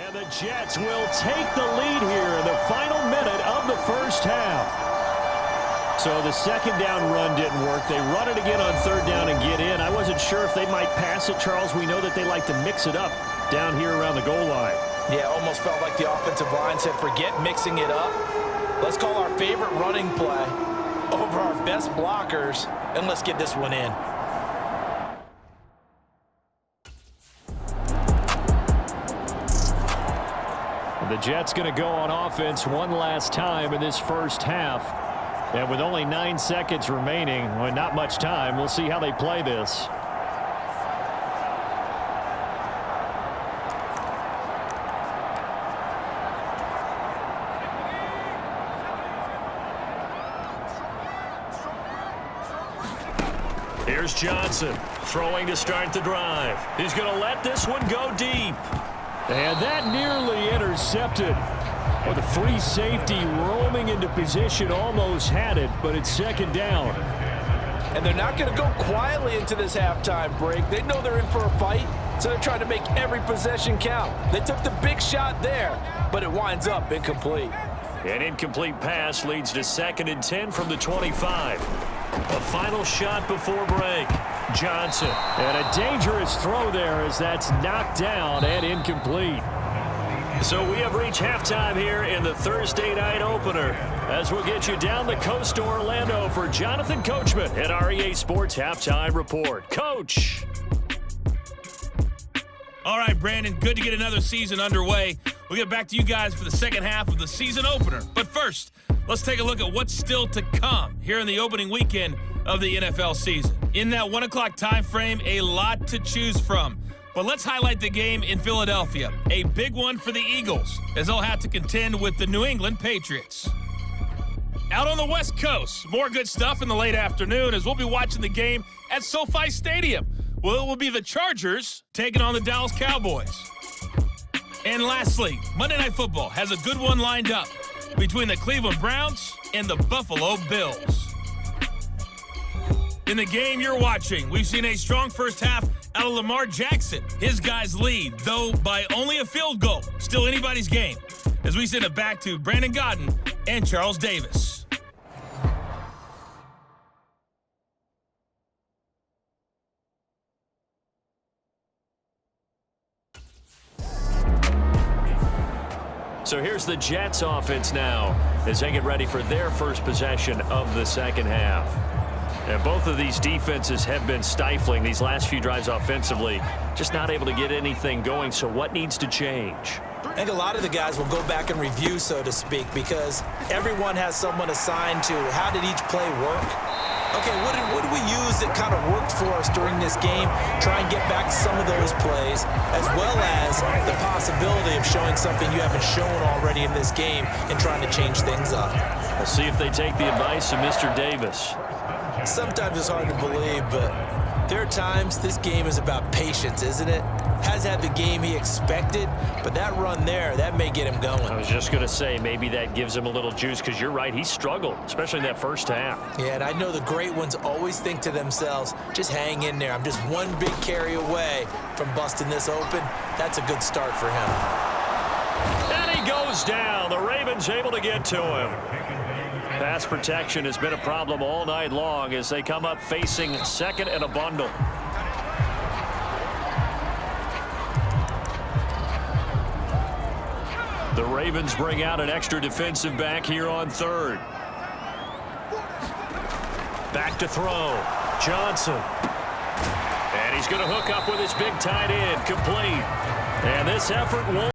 And the Jets will take the lead here in the final minute of the first half. So the second down run didn't work. They run it again on third down and get in. I wasn't sure if they might pass it, Charles. We know that they like to mix it up down here around the goal line. Yeah, almost felt like the offensive line said, forget mixing it up. Let's call our favorite running play over our best blockers, and let's get this one in. The Jets going to go on offense one last time in this first half. And with only 9 seconds remaining, well, not much time, we'll see how they play this. Here's Johnson throwing to start the drive. He's going to let this one go deep. And that nearly intercepted. Well, the free safety roaming into position almost had it, but it's second down. And they're not going to go quietly into this halftime break. They know they're in for a fight, so they're trying to make every possession count. They took the big shot there, but it winds up incomplete. An incomplete pass leads to 2nd and 10 from the 25. A final shot before break. Johnson. And a dangerous throw there as that's knocked down and incomplete. So we have reached halftime here in the Thursday night opener, as we'll get you down the coast to Orlando for Jonathan Coachman at our EA Sports Halftime Report. Coach. All right, Brandon, good to get another season underway. We'll get back to you guys for the second half of the season opener. But first, let's take a look at what's still to come here in the opening weekend of the NFL season. In that 1 o'clock time frame, a lot to choose from. But let's highlight the game in Philadelphia. A big one for the Eagles, as they'll have to contend with the New England Patriots. Out on the West Coast, more good stuff in the late afternoon as we'll be watching the game at SoFi Stadium. Well, it will be the Chargers taking on the Dallas Cowboys. And lastly, Monday Night Football has a good one lined up between the Cleveland Browns and the Buffalo Bills. In the game you're watching, we've seen a strong first half out of Lamar Jackson. His guys lead, though by only a field goal. Still anybody's game. As we send it back to Brandon Godden and Charles Davis. So here's the Jets offense now as they get ready for their first possession of the second half. And both of these defenses have been stifling these last few drives offensively, just not able to get anything going. So what needs to change? I think a lot of the guys will go back and review, so to speak, because everyone has someone assigned to how did each play work. Okay, what did we use that kind of worked for us during this game? Try and get back to some of those plays, as well as the possibility of showing something you haven't shown already in this game and trying to change things up. We'll see if they take the advice of Mr. Davis. Sometimes it's hard to believe, but there are times this game is about patience, isn't it? Has had the game he expected, but that run there, that may get him going. I was just going to say, maybe that gives him a little juice, because you're right, he struggled, especially in that first half. Yeah, and I know the great ones always think to themselves, just hang in there. I'm just one big carry away from busting this open. That's a good start for him. And he goes down. The Ravens able to get to him. Pass protection has been a problem all night long as they come up facing second and a bundle. The Ravens bring out an extra defensive back here on third. Back to throw. Johnson. And he's going to hook up with his big tight end. Complete. And this effort won't